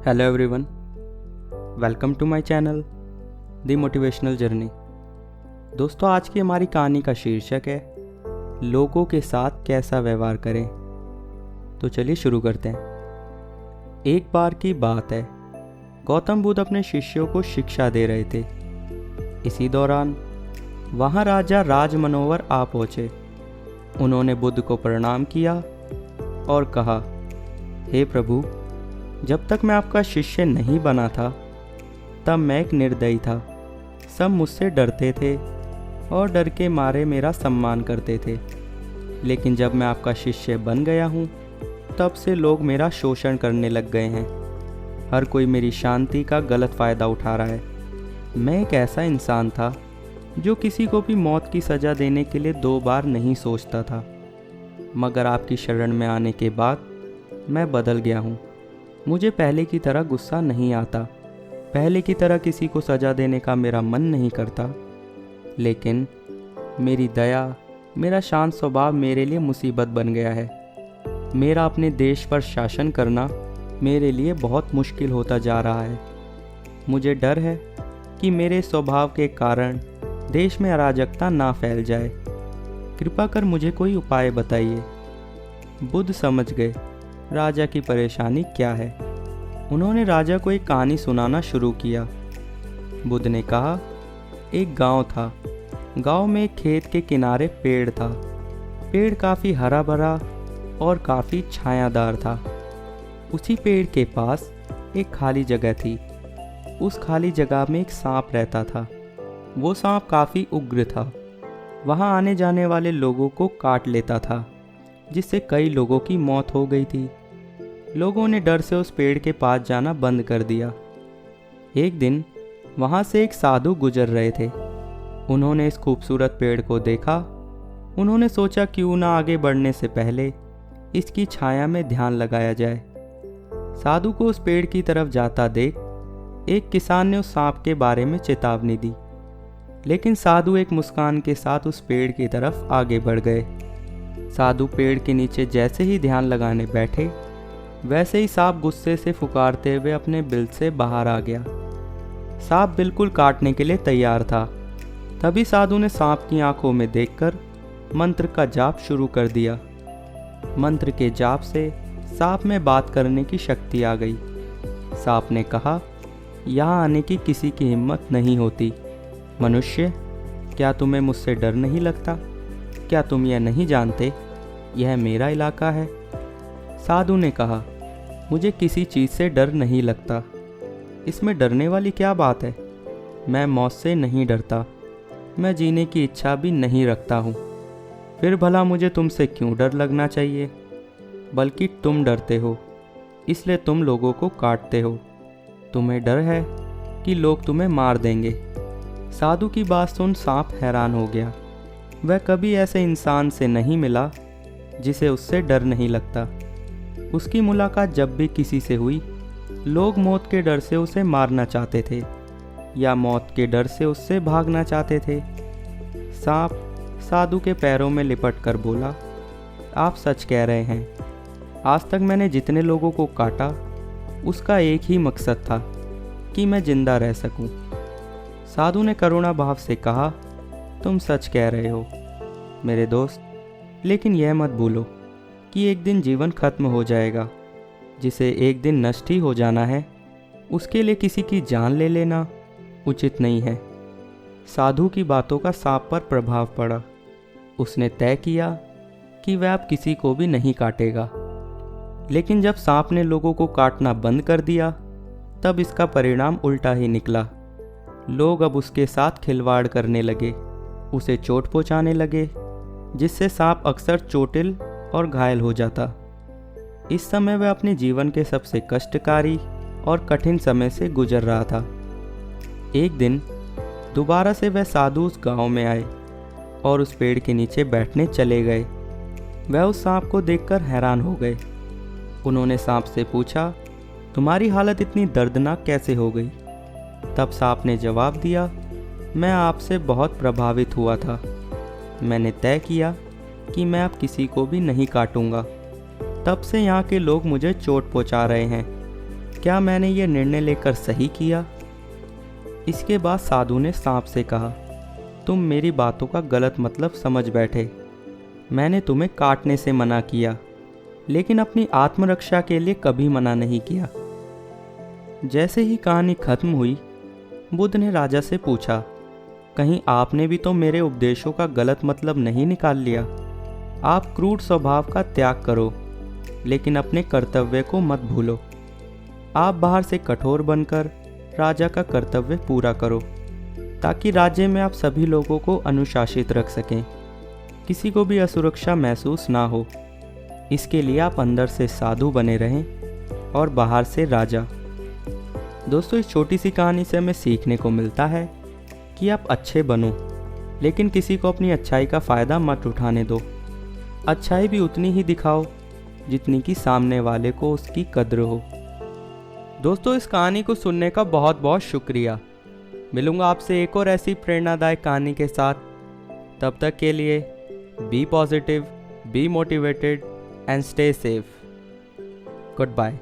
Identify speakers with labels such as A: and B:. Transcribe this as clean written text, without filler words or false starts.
A: Hello everyone, welcome to my channel the motivational journey. दोस्तों, आज की हमारी कहानी का शीर्षक है लोगों के साथ कैसा व्यवहार करें। तो चलिए शुरू करते हैं। एक बार की बात है, गौतम बुद्ध अपने शिष्यों को शिक्षा दे रहे थे। इसी दौरान वहाँ राजा राज मनोवर आ पहुँचे। उन्होंने बुद्ध को प्रणाम किया और कहा, हे प्रभु, जब तक मैं आपका शिष्य नहीं बना था तब मैं एक निर्दयी था। सब मुझसे डरते थे और डर के मारे मेरा सम्मान करते थे। लेकिन जब मैं आपका शिष्य बन गया हूँ तब से लोग मेरा शोषण करने लग गए हैं। हर कोई मेरी शांति का गलत फ़ायदा उठा रहा है। मैं एक ऐसा इंसान था जो किसी को भी मौत की सज़ा देने के लिए 2 बार नहीं सोचता था, मगर आपकी शरण में आने के बाद मैं बदल गया हूँ। मुझे पहले की तरह गुस्सा नहीं आता, पहले की तरह किसी को सज़ा देने का मेरा मन नहीं करता। लेकिन मेरी दया, मेरा शांत स्वभाव मेरे लिए मुसीबत बन गया है। मेरा अपने देश पर शासन करना मेरे लिए बहुत मुश्किल होता जा रहा है। मुझे डर है कि मेरे स्वभाव के कारण देश में अराजकता ना फैल जाए। कृपा कर मुझे कोई उपाय बताइए। बुद्ध समझ गए राजा की परेशानी क्या है। उन्होंने राजा को एक कहानी सुनाना शुरू किया। बुद्ध ने कहा, एक गांव था। गांव में एक खेत के किनारे पेड़ था। पेड़ काफ़ी हरा भरा और काफ़ी छायादार था। उसी पेड़ के पास एक खाली जगह थी। उस खाली जगह में एक सांप रहता था। वो सांप काफ़ी उग्र था। वहाँ आने जाने वाले लोगों को काट लेता था, जिससे कई लोगों की मौत हो गई थी। लोगों ने डर से उस पेड़ के पास जाना बंद कर दिया। एक दिन वहाँ से एक साधु गुजर रहे थे। उन्होंने इस खूबसूरत पेड़ को देखा। उन्होंने सोचा क्यों ना आगे बढ़ने से पहले इसकी छाया में ध्यान लगाया जाए। साधु को उस पेड़ की तरफ जाता देख एक किसान ने उस सांप के बारे में चेतावनी दी। लेकिन साधु एक मुस्कान के साथ उस पेड़ की तरफ आगे बढ़ गए। साधु पेड़ के नीचे जैसे ही ध्यान लगाने बैठे, वैसे ही सांप गुस्से से फुकारते हुए अपने बिल से बाहर आ गया। सांप बिल्कुल काटने के लिए तैयार था। तभी साधु ने सांप की आंखों में देखकर मंत्र का जाप शुरू कर दिया। मंत्र के जाप से सांप में बात करने की शक्ति आ गई। सांप ने कहा, यहाँ आने की किसी की हिम्मत नहीं होती। मनुष्य, क्या तुम्हें मुझसे डर नहीं लगता? क्या तुम यह नहीं जानते यह मेरा इलाका है? साधु ने कहा, मुझे किसी चीज़ से डर नहीं लगता। इसमें डरने वाली क्या बात है? मैं मौत से नहीं डरता। मैं जीने की इच्छा भी नहीं रखता हूँ। फिर भला मुझे तुमसे क्यों डर लगना चाहिए? बल्कि तुम डरते हो, इसलिए तुम लोगों को काटते हो। तुम्हें डर है कि लोग तुम्हें मार देंगे। साधु की बात सुन सांप हैरान हो गया। वह कभी ऐसे इंसान से नहीं मिला जिसे उससे डर नहीं लगता। उसकी मुलाकात जब भी किसी से हुई, लोग मौत के डर से उसे मारना चाहते थे या मौत के डर से उससे भागना चाहते थे। सांप साधु के पैरों में लिपट कर बोला, आप सच कह रहे हैं। आज तक मैंने जितने लोगों को काटा, उसका एक ही मकसद था कि मैं जिंदा रह सकूं। साधु ने करुणा भाव से कहा, तुम सच कह रहे हो मेरे दोस्त, लेकिन यह मत भूलो कि एक दिन जीवन खत्म हो जाएगा। जिसे एक दिन नष्ट ही हो जाना है, उसके लिए किसी की जान ले लेना उचित नहीं है। साधु की बातों का सांप पर प्रभाव पड़ा। उसने तय किया कि वह अब किसी को भी नहीं काटेगा। लेकिन जब सांप ने लोगों को काटना बंद कर दिया, तब इसका परिणाम उल्टा ही निकला। लोग अब उसके साथ खिलवाड़ करने लगे, उसे चोट पहुंचाने लगे, जिससे सांप अक्सर चोटिल और घायल हो जाता। इस समय वह अपने जीवन के सबसे कष्टकारी और कठिन समय से गुजर रहा था। एक दिन दोबारा से वह साधु उस गांव में आए और उस पेड़ के नीचे बैठने चले गए। वह उस सांप को देखकर हैरान हो गए। उन्होंने सांप से पूछा, तुम्हारी हालत इतनी दर्दनाक कैसे हो गई? तब सांप ने जवाब दिया, मैं आपसे बहुत प्रभावित हुआ था। मैंने तय किया कि मैं अब किसी को भी नहीं काटूंगा। तब से यहाँ के लोग मुझे चोट पहुँचा रहे हैं। क्या मैंने ये निर्णय लेकर सही किया? इसके बाद साधु ने सांप से कहा, तुम मेरी बातों का गलत मतलब समझ बैठे। मैंने तुम्हें काटने से मना किया, लेकिन अपनी आत्मरक्षा के लिए कभी मना नहीं किया। जैसे ही कहानी खत्म हुई, बुद्ध ने राजा से पूछा, कहीं आपने भी तो मेरे उपदेशों का गलत मतलब नहीं निकाल लिया? आप क्रूर स्वभाव का त्याग करो, लेकिन अपने कर्तव्य को मत भूलो। आप बाहर से कठोर बनकर राजा का कर्तव्य पूरा करो, ताकि राज्य में आप सभी लोगों को अनुशासित रख सकें, किसी को भी असुरक्षा महसूस ना हो। इसके लिए आप अंदर से साधु बने रहें और बाहर से राजा। दोस्तों, इस छोटी सी कहानी से हमें सीखने को मिलता है कि आप अच्छे बनो, लेकिन किसी को अपनी अच्छाई का फ़ायदा मत उठाने दो। अच्छाई भी उतनी ही दिखाओ जितनी कि सामने वाले को उसकी कद्र हो। दोस्तों, इस कहानी को सुनने का बहुत बहुत शुक्रिया। मिलूंगा आपसे एक और ऐसी प्रेरणादायक कहानी के साथ। तब तक के लिए be positive, be motivated and stay safe. Good bye.